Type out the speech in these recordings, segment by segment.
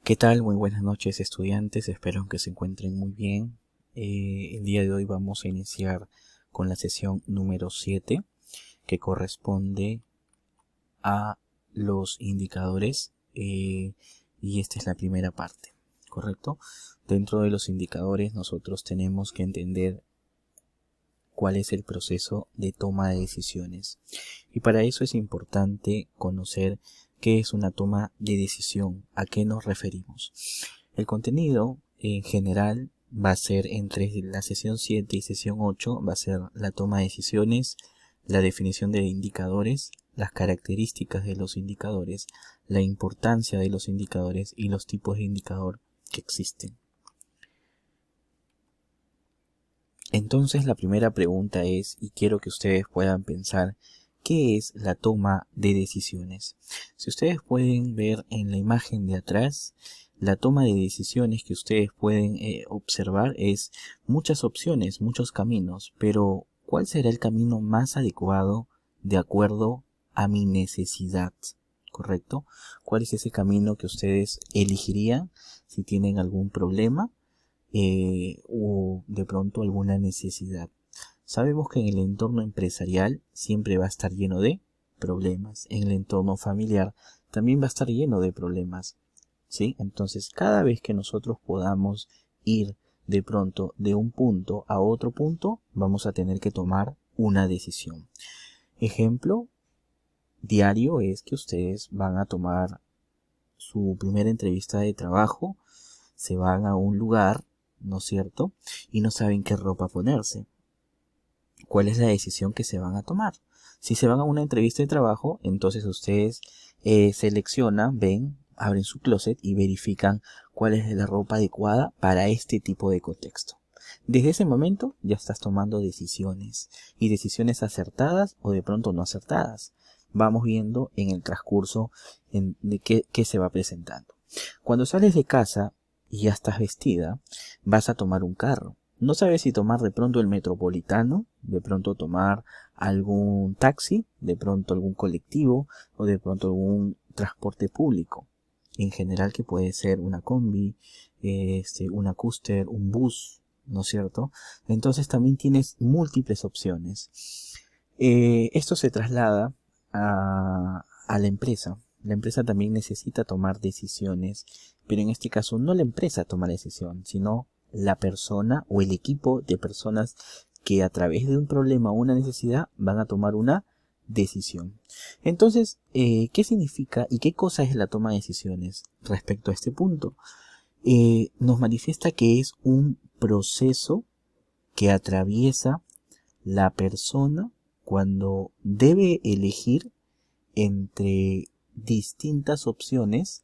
¿Qué tal? Muy buenas noches, estudiantes, espero que se encuentren muy bien. El día de hoy vamos a iniciar con la sesión número 7, que corresponde a los indicadores, y esta es la primera parte, ¿correcto? Dentro de los indicadores nosotros tenemos que entender cuál es el proceso de toma de decisiones, y para eso es importante conocer qué es una toma de decisión, a qué nos referimos. El contenido en general va a ser entre la sesión 7 y sesión 8, va a ser la toma de decisiones, la definición de indicadores, las características de los indicadores, la importancia de los indicadores y los tipos de indicador que existen. Entonces la primera pregunta es, y quiero que ustedes puedan pensar, ¿qué es la toma de decisiones? Si ustedes pueden ver en la imagen de atrás, la toma de decisiones que ustedes pueden observar es muchas opciones, muchos caminos, pero ¿cuál será el camino más adecuado de acuerdo a mi necesidad? ¿Correcto? ¿Cuál es ese camino que ustedes elegirían si tienen algún problema o de pronto alguna necesidad? Sabemos que en el entorno empresarial siempre va a estar lleno de problemas. En el entorno familiar también va a estar lleno de problemas. ¿Sí? Entonces, cada vez que nosotros podamos ir de pronto de un punto a otro punto, vamos a tener que tomar una decisión. Ejemplo diario es que ustedes van a tomar su primera entrevista de trabajo, se van a un lugar, ¿no es cierto? Y no saben qué ropa ponerse. ¿Cuál es la decisión que se van a tomar? Si se van a una entrevista de trabajo, entonces ustedes seleccionan, ven, abren su closet y verifican cuál es la ropa adecuada para este tipo de contexto. Desde ese momento ya estás tomando decisiones, y decisiones acertadas o de pronto no acertadas. Vamos viendo en el transcurso de qué se va presentando. Cuando sales de casa y ya estás vestida, vas a tomar un carro. No sabes si tomar de pronto el metropolitano, de pronto tomar algún taxi, de pronto algún colectivo o de pronto algún transporte público. En general, que puede ser una combi, una coaster, un bus, ¿no es cierto? Entonces también tienes múltiples opciones. Esto se traslada a la empresa. La empresa también necesita tomar decisiones, pero en este caso no la empresa toma la decisión, sino la persona o el equipo de personas que a través de un problema o una necesidad van a tomar una decisión. Entonces, ¿qué significa y qué cosa es la toma de decisiones respecto a este punto? Nos manifiesta que es un proceso que atraviesa la persona cuando debe elegir entre distintas opciones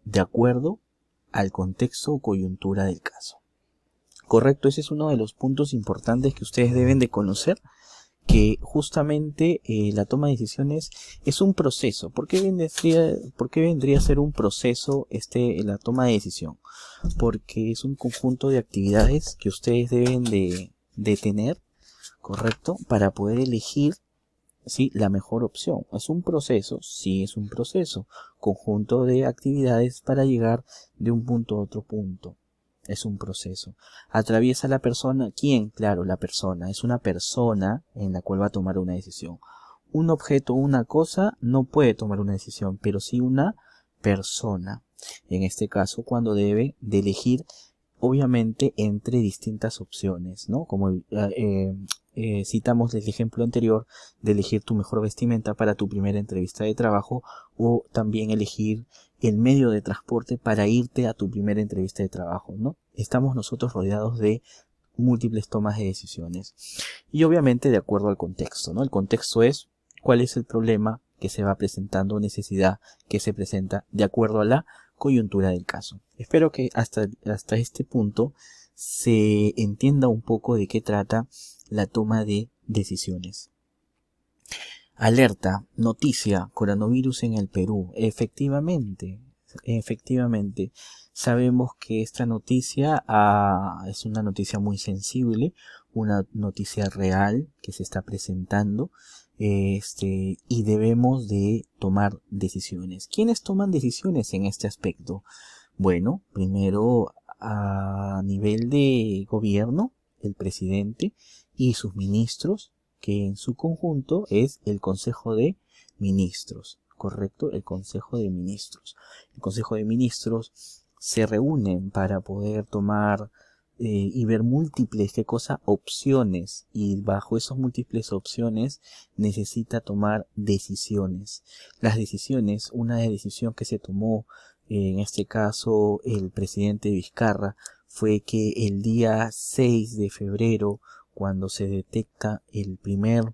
de acuerdo al contexto o coyuntura del caso. Correcto, ese es uno de los puntos importantes que ustedes deben de conocer, que justamente la toma de decisiones es un proceso. ¿Por qué vendría a ser un proceso la toma de decisión? Porque es un conjunto de actividades que ustedes deben de tener, correcto, para poder elegir, ¿sí?, la mejor opción. Es un proceso, sí, es un proceso, conjunto de actividades para llegar de un punto a otro punto. Es un proceso. Atraviesa la persona. ¿Quién? Claro, la persona. Es una persona en la cual va a tomar una decisión. Un objeto, una cosa, no puede tomar una decisión, pero sí una persona. En este caso, cuando debe de elegir, obviamente, entre distintas opciones, ¿no? Como citamos el ejemplo anterior de elegir tu mejor vestimenta para tu primera entrevista de trabajo, o también elegir el medio de transporte para irte a tu primera entrevista de trabajo, ¿no? Estamos nosotros rodeados de múltiples tomas de decisiones y obviamente de acuerdo al contexto, ¿no? El contexto es cuál es el problema que se va presentando, necesidad que se presenta de acuerdo a la coyuntura del caso. Espero que hasta este punto se entienda un poco de qué trata la toma de decisiones. Alerta, noticia, coronavirus en el Perú. Efectivamente, sabemos que esta noticia es una noticia muy sensible, una noticia real que se está presentando. y debemos de tomar decisiones. ¿Quiénes toman decisiones en este aspecto? Bueno, primero a nivel de gobierno, el presidente y sus ministros, que en su conjunto es el Consejo de Ministros, ¿correcto? El Consejo de Ministros. El Consejo de Ministros se reúnen para poder tomar y ver múltiples, ¿qué cosa? Opciones. Y bajo esas múltiples opciones necesita tomar decisiones. Las decisiones, una decisión que se tomó, en este caso el presidente Vizcarra, fue que el día 6 de febrero, cuando se detecta el primer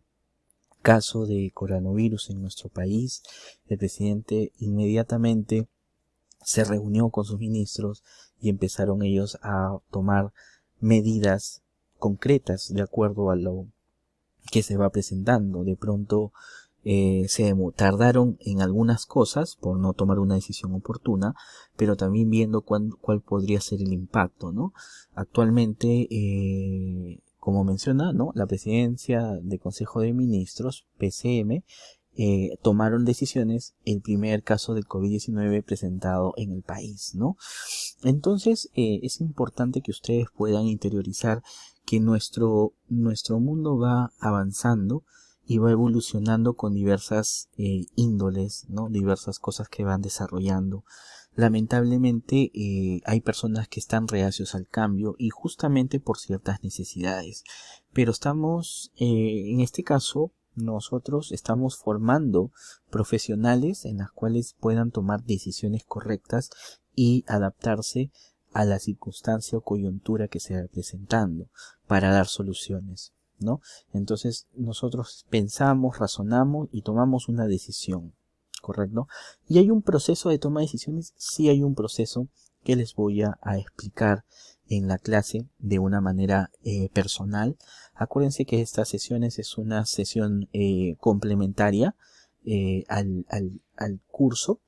caso de coronavirus en nuestro país, el presidente inmediatamente se reunió con sus ministros y empezaron ellos a tomar medidas concretas de acuerdo a lo que se va presentando. De pronto se tardaron en algunas cosas por no tomar una decisión oportuna, pero también viendo cuál podría ser el impacto, ¿no? Actualmente, como menciona, ¿no?, la presidencia del Consejo de Ministros, PCM, tomaron decisiones el primer caso del COVID-19 presentado en el país, ¿no? Entonces, es importante que ustedes puedan interiorizar que nuestro mundo va avanzando y va evolucionando con diversas índoles, ¿no? Diversas cosas que van desarrollando. Lamentablemente hay personas que están reacios al cambio y justamente por ciertas necesidades. Pero estamos, en este caso, nosotros estamos formando profesionales en las cuales puedan tomar decisiones correctas y adaptarse a la circunstancia o coyuntura que se va presentando para dar soluciones, ¿no? Entonces nosotros pensamos, razonamos y tomamos una decisión, ¿correcto? ¿Y hay un proceso de toma de decisiones? Sí, hay un proceso que les voy a explicar en la clase de una manera personal. Acuérdense que estas sesiones es una sesión complementaria al curso,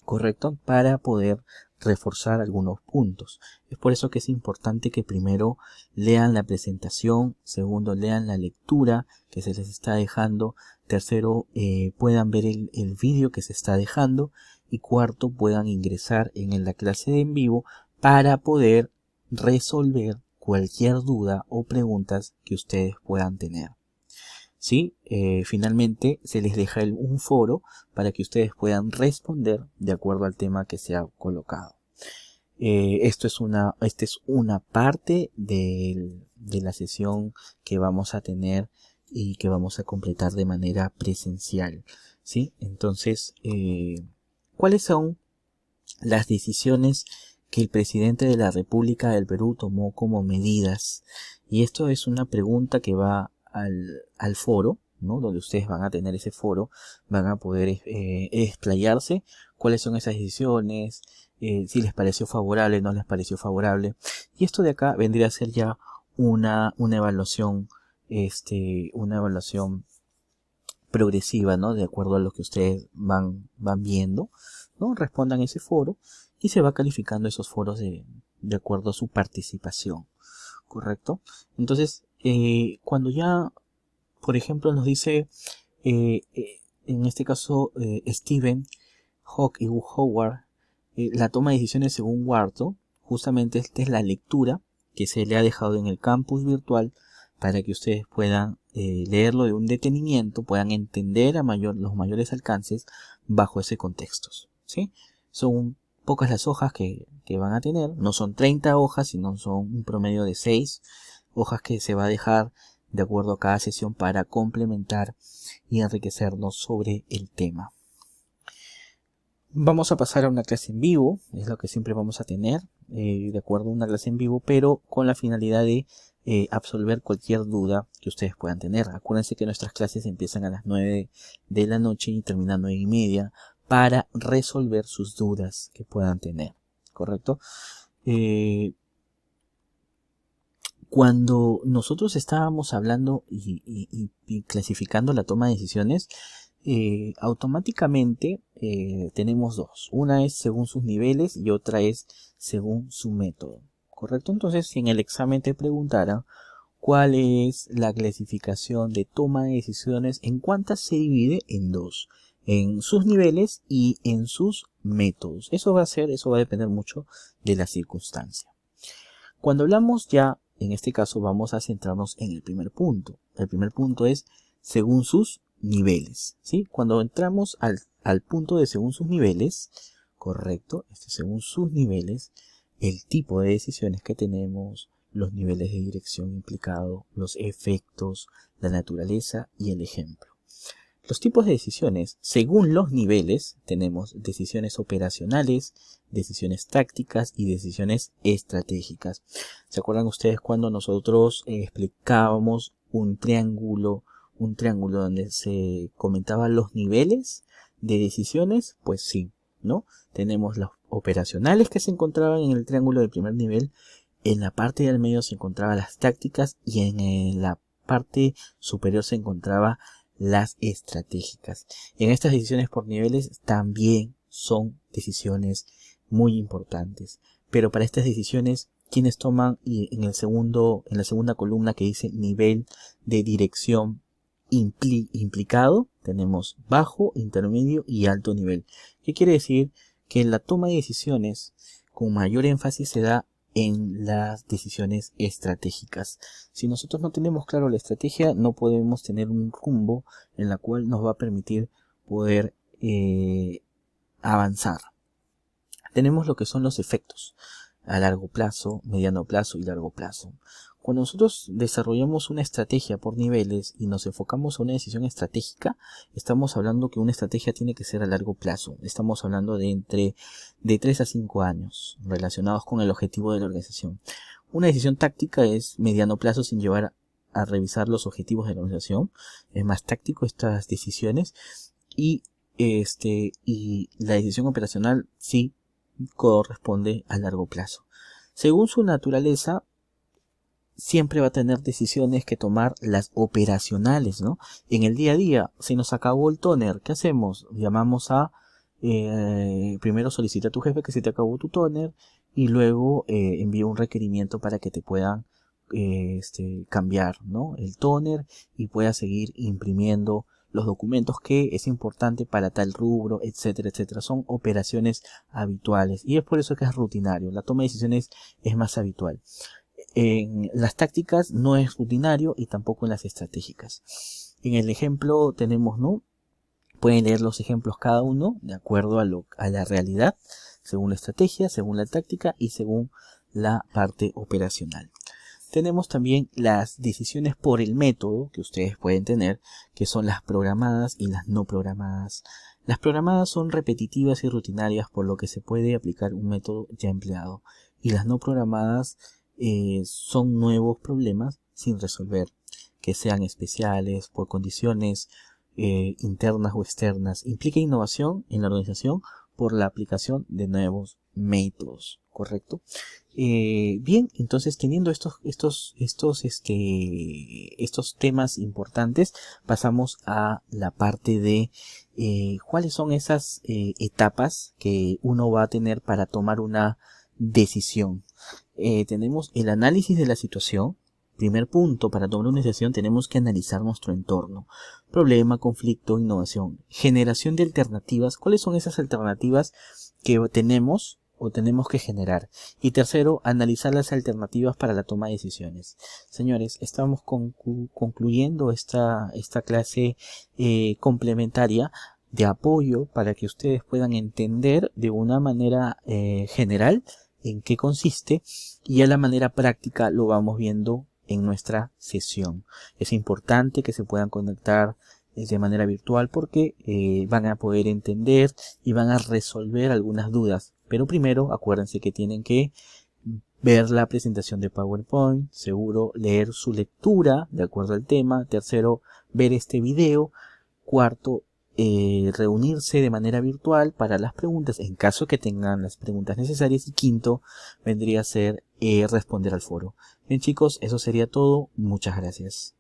¿correcto? Para poder reforzar algunos puntos. Es por eso que es importante que primero lean la presentación, segundo lean la lectura que se les está dejando, tercero puedan ver el vídeo que se está dejando y cuarto puedan ingresar en la clase de en vivo para poder resolver cualquier duda o preguntas que ustedes puedan tener. ¿Sí? Finalmente se les deja un foro para que ustedes puedan responder de acuerdo al tema que se ha colocado. Esta es una parte de la sesión que vamos a tener y que vamos a completar de manera presencial, ¿sí? Entonces, ¿cuáles son las decisiones que el presidente de la República del Perú tomó como medidas? Y esto es una pregunta que va al foro, ¿no? Donde ustedes van a tener ese foro, van a poder explayarse cuáles son esas decisiones, si les pareció favorable, no les pareció favorable. Y esto de acá vendría a ser ya una evaluación, una evaluación progresiva, ¿no? De acuerdo a lo que ustedes van viendo, ¿no? Respondan ese foro y se va calificando esos foros de acuerdo a su participación, ¿correcto? Entonces, cuando ya, por ejemplo, nos dice, en este caso, Stephen Hawk y Howard, la toma de decisiones según Wharton, justamente esta es la lectura que se le ha dejado en el campus virtual para que ustedes puedan leerlo de un detenimiento, puedan entender los mayores alcances bajo ese contexto, ¿sí? Son pocas las hojas que van a tener, no son 30 hojas, sino son un promedio de 6 hojas que se va a dejar de acuerdo a cada sesión para complementar y enriquecernos sobre el tema. Vamos a pasar a una clase en vivo, es lo que siempre vamos a tener, de acuerdo a una clase en vivo, pero con la finalidad de absolver cualquier duda que ustedes puedan tener. Acuérdense que nuestras clases empiezan a las 9 de la noche y terminan 9:30 para resolver sus dudas que puedan tener, ¿correcto? Cuando nosotros estábamos hablando y clasificando la toma de decisiones, automáticamente tenemos dos. Una es según sus niveles y otra es según su método, ¿correcto? Entonces, si en el examen te preguntara cuál es la clasificación de toma de decisiones, en cuántas se divide en dos, en sus niveles y en sus métodos. Eso va a depender mucho de la circunstancia. Cuando hablamos ya, en este caso vamos a centrarnos en el primer punto. El primer punto es según sus niveles, ¿sí? Cuando entramos al punto de según sus niveles, correcto, según sus niveles, el tipo de decisiones que tenemos, los niveles de dirección implicado, los efectos, la naturaleza y el ejemplo. Los tipos de decisiones, según los niveles, tenemos decisiones operacionales, decisiones tácticas y decisiones estratégicas. ¿Se acuerdan ustedes cuando nosotros explicábamos un triángulo donde se comentaban los niveles de decisiones? Pues sí, ¿no? Tenemos las operacionales que se encontraban en el triángulo del primer nivel, en la parte del medio se encontraban las tácticas y en la parte superior se encontraba las estratégicas. En estas decisiones por niveles también son decisiones muy importantes, pero para estas decisiones, quienes toman, y en la segunda columna que dice nivel de dirección implicado, tenemos bajo, intermedio y alto nivel. ¿Qué quiere decir? Que la toma de decisiones con mayor énfasis se da en las decisiones estratégicas. Si nosotros no tenemos claro la estrategia, no podemos tener un rumbo en la cual nos va a permitir poder avanzar. Tenemos lo que son los efectos a largo plazo, mediano plazo y largo plazo. Cuando nosotros desarrollamos una estrategia por niveles y nos enfocamos a una decisión estratégica, estamos hablando que una estrategia tiene que ser a largo plazo. Estamos hablando de 3 a 5 años relacionados con el objetivo de la organización. Una decisión táctica es mediano plazo sin llevar a revisar los objetivos de la organización. Es más táctico estas decisiones y la decisión operacional sí corresponde a largo plazo. Según su naturaleza, siempre va a tener decisiones que tomar las operacionales, ¿no? En el día a día, si nos acabó el tóner, ¿qué hacemos? Llamamos a, primero solicita a tu jefe que se te acabó tu tóner y luego envía un requerimiento para que te puedan cambiar, ¿no? El tóner y puedas seguir imprimiendo los documentos que es importante para tal rubro, etcétera, etcétera. Son operaciones habituales y es por eso que es rutinario. La toma de decisiones es más habitual. En las tácticas no es rutinario y tampoco en las estratégicas. En el ejemplo tenemos, ¿no? Pueden leer los ejemplos cada uno de acuerdo a la realidad, según la estrategia, según la táctica y según la parte operacional. Tenemos también las decisiones por el método que ustedes pueden tener, que son las programadas y las no programadas. Las programadas son repetitivas y rutinarias, por lo que se puede aplicar un método ya empleado. Y las no programadas son nuevos problemas sin resolver, que sean especiales, por condiciones internas o externas. Implica innovación en la organización por la aplicación de nuevos métodos, ¿correcto? Bien, entonces teniendo estos temas importantes, pasamos a la parte de cuáles son esas etapas que uno va a tener para tomar una decisión. Tenemos el análisis de la situación. Primer punto, para tomar una decisión tenemos que analizar nuestro entorno. Problema, conflicto, innovación. Generación de alternativas. ¿Cuáles son esas alternativas que tenemos o tenemos que generar? Y tercero, analizar las alternativas para la toma de decisiones. Señores, estamos concluyendo esta clase complementaria de apoyo para que ustedes puedan entender de una manera general en qué consiste, y a la manera práctica lo vamos viendo en nuestra sesión. Es importante que se puedan conectar de manera virtual porque van a poder entender y van a resolver algunas dudas. Pero primero acuérdense que tienen que ver la presentación de PowerPoint, seguro leer su lectura de acuerdo al tema. Tercero, ver este video. Cuarto, reunirse de manera virtual para las preguntas en caso que tengan las preguntas necesarias. Y quinto, vendría a ser responder al foro. Bien chicos, eso sería todo. Muchas gracias.